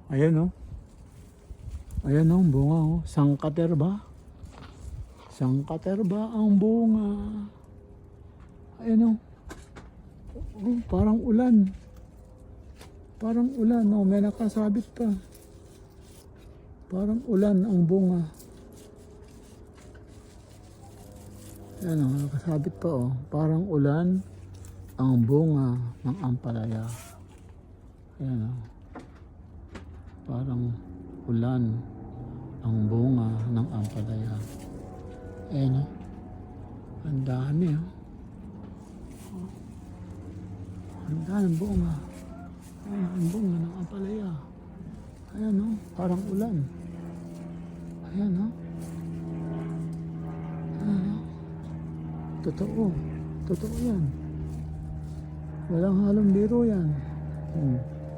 Ayan oh. Ayan oh, ang bunga oh. Sangkater ba? Sangkater ba ang bunga? Ayan oh. Oh, parang ulan. Parang ulan oh, may nakasabit pa. Parang ulan ang bunga. Ayan oh, nakasabit pa oh. Parang ulan ang bunga ng ampalaya. Ayan oh. Parang ulan ang bunga ng ampalaya. Ayan oh. Ang dami oh. Ang dami bunga. Ayan ang bunga ng ampalaya. Ayan oh. Parang ulan. Ayan oh. Ayan oh. Totoo. Totoo yan. Walang halong biro yan.